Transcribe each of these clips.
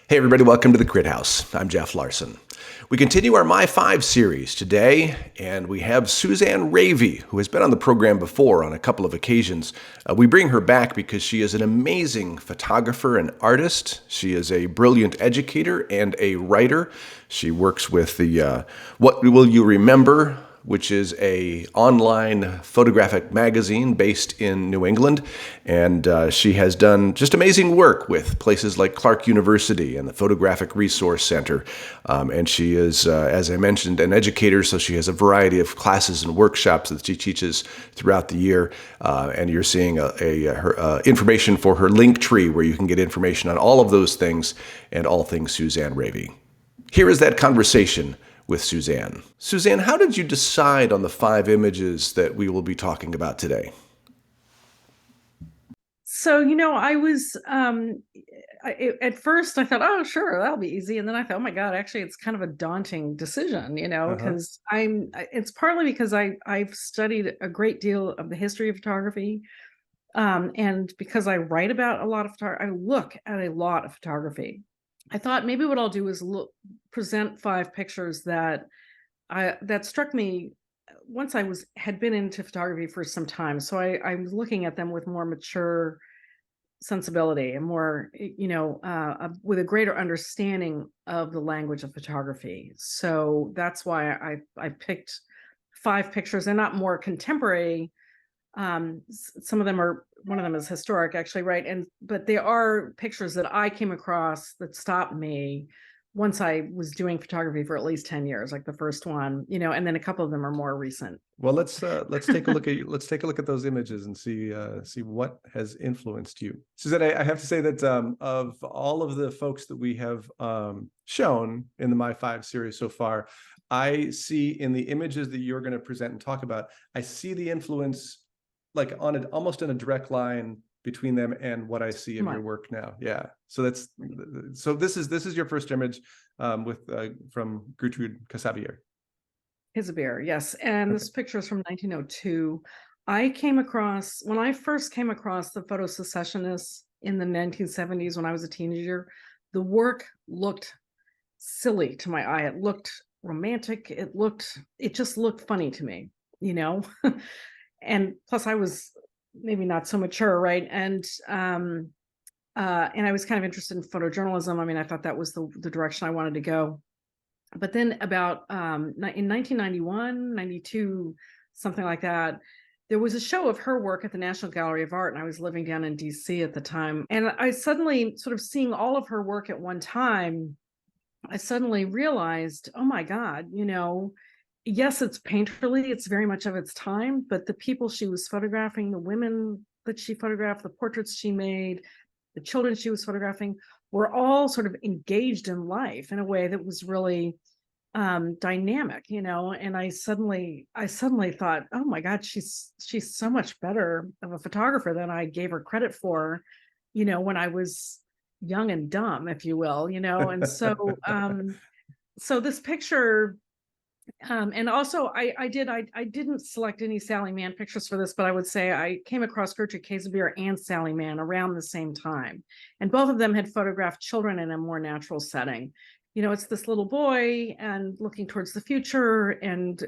Hey everybody, welcome to the Crit House. I'm Jeff Larson. We continue our MyFIVE series today, and we have Suzanne Révy, who has been on the program before on a couple of occasions. We bring her back because she is an amazing photographer and artist. She is a brilliant educator and a writer. She works with the What Will You Remember, which is a online photographic magazine based in New England. And she has done just amazing work with places like Clark University and the Photographic Resource Center. And she is, as I mentioned, an educator, so she has a variety of classes and workshops that she teaches throughout the year. And you're seeing her information for her link tree, where you can get information on all of those things and all things Suzanne Révy. Here is that conversation with Suzanne. Suzanne, how did you decide on the 5 images that we will be talking about today? So, I was, at first I thought, oh, sure, that'll be easy. And then I thought, oh my God, actually, it's kind of a daunting decision, because it's partly because I've studied a great deal of the history of photography. And because I write about a lot of photography, I look at a lot of photography. I thought maybe what I'll do is present 5 pictures that struck me once I had been into photography for some time. So I was looking at them with more mature sensibility and more, with a greater understanding of the language of photography. So that's why I picked 5 pictures. They're not more contemporary. Some of them are, one of them is historic, actually, right? But they are pictures that I came across that stopped me once I was doing photography for at least 10 years, like the first one, and then a couple of them are more recent. Well, let's take a look at those images and see what has influenced you. Suzanne, I have to say that of all of the folks that we have shown in the MyFIVE series so far, I see in the images that you're going to present and talk about, I see the influence like almost in a direct line between them and what I see in your work now. Yeah. So this is your first image from Gertrude Käsebier. Käsebier, yes. And this picture is from 1902. When I first came across the photo secessionists in the 1970s, when I was a teenager, the work looked silly to my eye. It looked romantic. It just looked funny to me, and plus I was maybe not so mature, right? And I was kind of interested in photojournalism. I mean, I thought that was the direction I wanted to go. But then about in 1991, 92, something like that, there was a show of her work at the National Gallery of Art, and I was living down in DC at the time. And I suddenly, sort of seeing all of her work at one time, I suddenly realized, oh my God, yes, it's painterly, it's very much of its time, but the people she was photographing, the women that she photographed, the portraits she made, the children she was photographing, were all sort of engaged in life in a way that was really dynamic, and I suddenly thought, oh my God, she's so much better of a photographer than I gave her credit for, when I was young and dumb, if you will, and so so this picture, and also I didn't select any Sally Mann pictures for this, but I would say I came across Gertrude Käsebier and Sally Mann around the same time, and both of them had photographed children in a more natural setting. It's this little boy and looking towards the future, and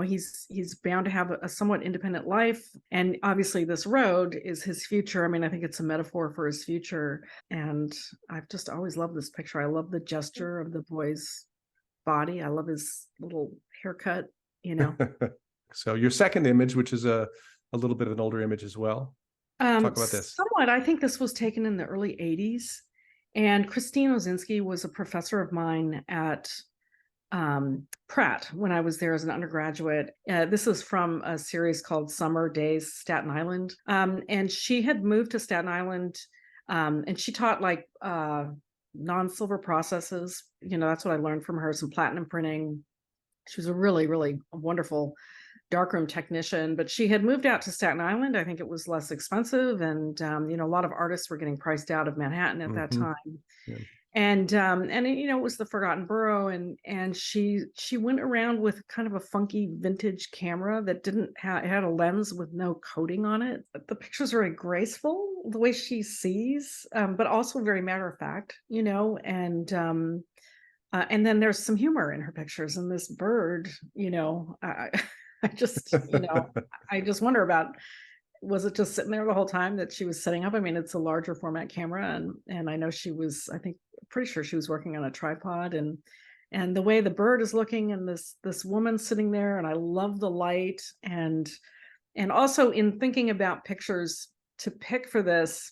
he's bound to have a somewhat independent life, and obviously this road is his future. I mean, I think it's a metaphor for his future, and I've just always loved this picture. I love the gesture of the boy's body. I love his little haircut, So your second image, which is a little bit of an older image as well. Talk about this. Somewhat. I think this was taken in the early 80s. And Christine Osinski was a professor of mine at Pratt when I was there as an undergraduate. This is from a series called Summer Days, Staten Island. And she had moved to Staten Island, and she taught like non-silver processes. That's what I learned from her, some platinum printing. She was a really, really wonderful darkroom technician, but she had moved out to Staten Island. I think it was less expensive, and a lot of artists were getting priced out of Manhattan at that time. Yeah. It was the Forgotten Borough, and she went around with kind of a funky vintage camera that didn't have, it had a lens with no coating on it. The pictures are very graceful the way she sees, but also very matter of fact, and then there's some humor in her pictures, and this bird, I just, I just wonder about, was it just sitting there the whole time that she was setting up? I mean, it's a larger format camera, and I know she was, I think, pretty sure she was working on a tripod, and the way the bird is looking, and this woman sitting there, and I love the light, and also in thinking about pictures to pick for this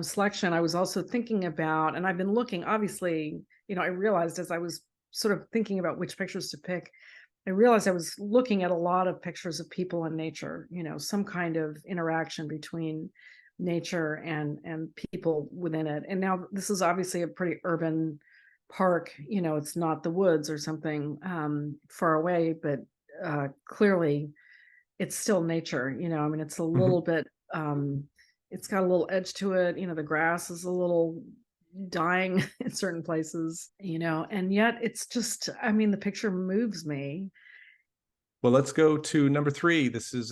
selection, I was also thinking about, and I've been looking, obviously, I realized as I was sort of thinking about which pictures to pick, I realized I was looking at a lot of pictures of people in nature, some kind of interaction between nature and people within it. And now this is obviously a pretty urban park, it's not the woods or something far away, but clearly it's still nature, I mean, it's a little bit, it's got a little edge to it, the grass is a little dying in certain places, and yet it's just, I mean, the picture moves me. Well, let's go to number 3. This is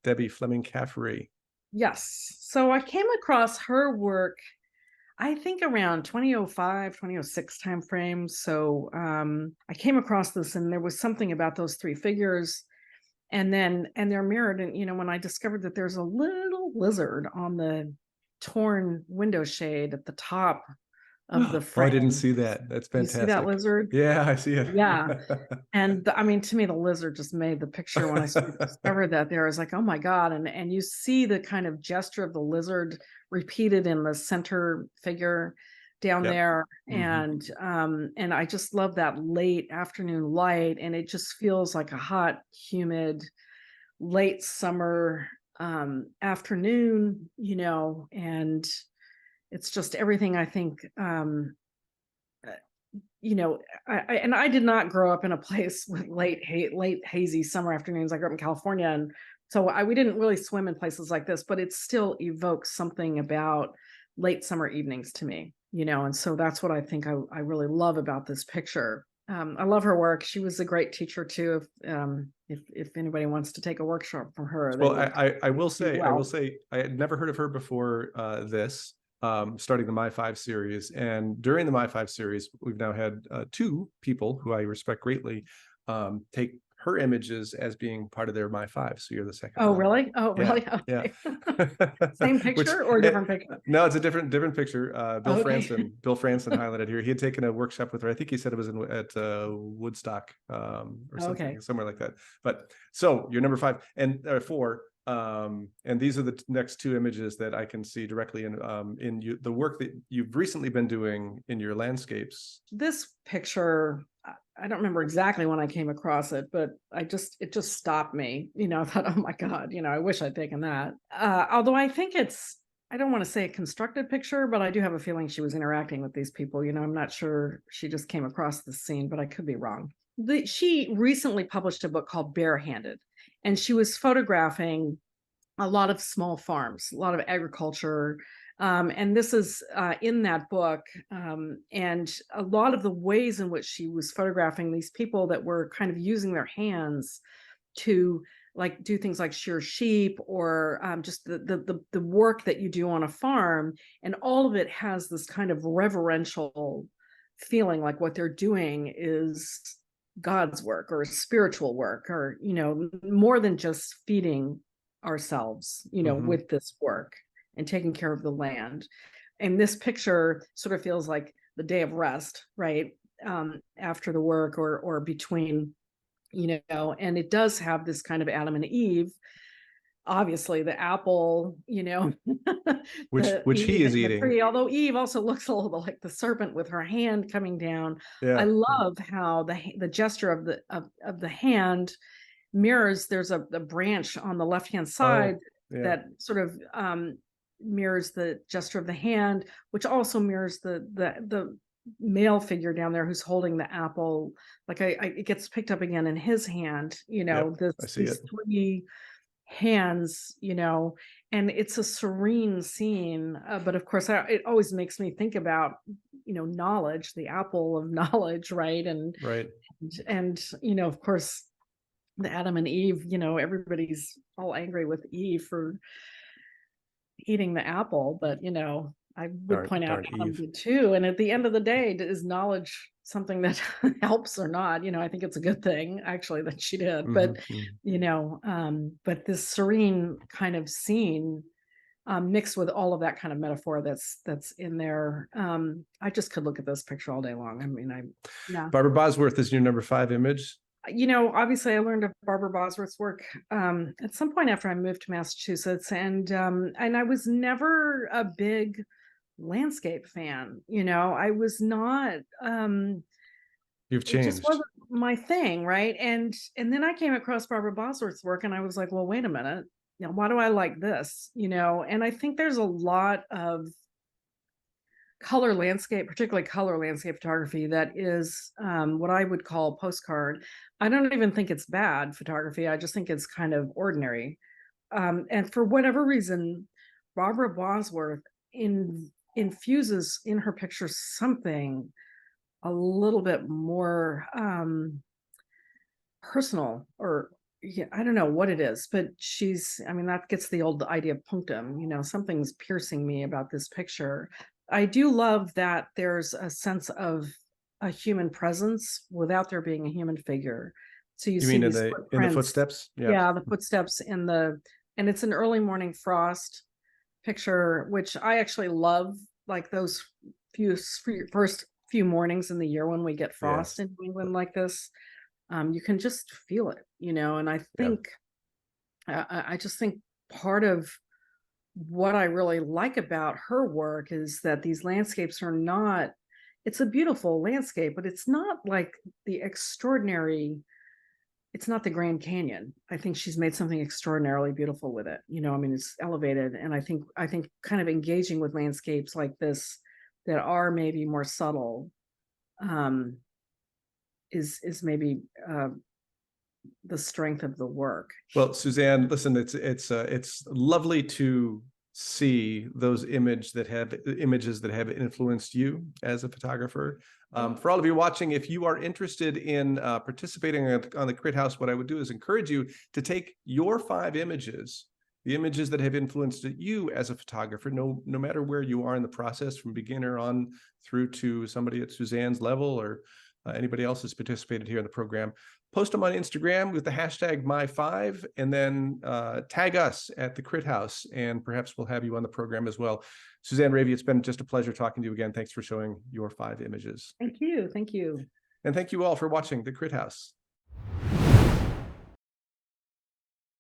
Debbie Fleming Caffery. Yes. So I came across her work, I think around 2005, 2006 timeframe. So I came across this, and there was something about those 3 figures. And they're mirrored. And, when I discovered that there's a little lizard on the torn window shade at the top of the frame. Oh, I didn't see that. That's fantastic. You see that lizard? Yeah, I see it. Yeah. And I mean, to me, the lizard just made the picture. When I sort of discovered that there, I was like, oh my God. And you see the kind of gesture of the lizard repeated in the center figure down there. And I just love that late afternoon light. And it just feels like a hot, humid, late summer afternoon, and it's just everything I think, I did not grow up in a place with late hazy summer afternoons. I grew up in California, and so we didn't really swim in places like this, but it still evokes something about late summer evenings to me, and so that's what I think I really love about this picture. I love her work. She was a great teacher too. If anybody wants to take a workshop from her, well, I will say, I had never heard of her before this. Starting the MyFIVE series, and during the MyFIVE series, we've now had 2 people who I respect greatly take her images as being part of their MyFIVE. So you're the second. Oh, one. really? Oh, really? Yeah. Okay. Same picture or different picture? No, it's a different picture. Bill Franson highlighted here. He had taken a workshop with her. I think he said it was at Woodstock or something, somewhere like that. But so you're number 5 and 4. And these are the next 2 images that I can see directly in the work that you've recently been doing in your landscapes. This picture, I don't remember exactly when I came across it, but it just stopped me. I thought, oh my God, I wish I'd taken that. Although I think I don't want to say a constructed picture, but I do have a feeling she was interacting with these people. I'm not sure she just came across the scene, but I could be wrong. She recently published a book called Barehanded, and she was photographing a lot of small farms, a lot of agriculture. And this is in that book. And a lot of the ways in which she was photographing these people that were kind of using their hands to like do things like shear sheep or just the work that you do on a farm. And all of it has this kind of reverential feeling, like what they're doing is God's work or spiritual work, or, more than just feeding ourselves, with this work and taking care of the land. And this picture sort of feels like the day of rest, right? After the work or between, and it does have this kind of Adam and Eve, obviously the apple, which he is eating. Tree, although Eve also looks a little bit like the serpent with her hand coming down. Yeah. I love how the gesture of the hand mirrors. There's a branch on the left-hand side that sort of mirrors the gesture of the hand, which also mirrors the male figure down there who's holding the apple. Like it gets picked up again in his hand, these 3 hands, and it's a serene scene. But of course, it always makes me think about, knowledge, the apple of knowledge, right? And of course, the Adam and Eve, everybody's all angry with Eve for eating the apple, but I would point out Adam did too. And at the end of the day, is knowledge something that helps or not? I think it's a good thing actually that she did. But but this serene kind of scene mixed with all of that kind of metaphor that's in there. I just could look at this picture all day long. I mean, Barbara Bosworth is your number 5 image. Obviously I learned of Barbara Bosworth's work at some point after I moved to Massachusetts, and I was never a big landscape fan. I was not. You've changed. It just wasn't my thing, right? And then I came across Barbara Bosworth's work, and I was like, well, wait a minute. Why do I like this? And I think there's a lot of color landscape, particularly color landscape photography, that is what I would call postcard. I don't even think it's bad photography. I just think it's kind of ordinary. And for whatever reason, Barbara Bosworth infuses in her pictures something a little bit more personal, or I don't know what it is, but that gets the old idea of punctum, something's piercing me about this picture. I do love that there's a sense of a human presence without there being a human figure. So you see mean in the footsteps? Yeah, the footsteps and it's an early morning frost picture, which I actually love, like those first few mornings in the year when we get frost in New England like this. You can just feel it, and I think I just think part of what I really like about her work is that these landscapes are not, it's a beautiful landscape, but it's not like the extraordinary, it's not the Grand Canyon. I think she's made something extraordinarily beautiful with it. It's elevated. And I think kind of engaging with landscapes like this that are maybe more subtle is maybe the strength of the work. Well, Suzanne, listen, it's lovely to see those images that have influenced you as a photographer. For all of you watching, if you are interested in participating on the Crit House, what I would do is encourage you to take your 5 images, the images that have influenced you as a photographer, no matter where you are in the process, from beginner on through to somebody at Suzanne's level, or anybody else who's participated here in the program. Post them on Instagram with the hashtag MyFIVE, and then tag us at the Crit House, and perhaps we'll have you on the program as well. Suzanne Révy, it's been just a pleasure talking to you again. Thanks for showing your 5 images. Thank you. Thank you. And thank you all for watching the Crit House.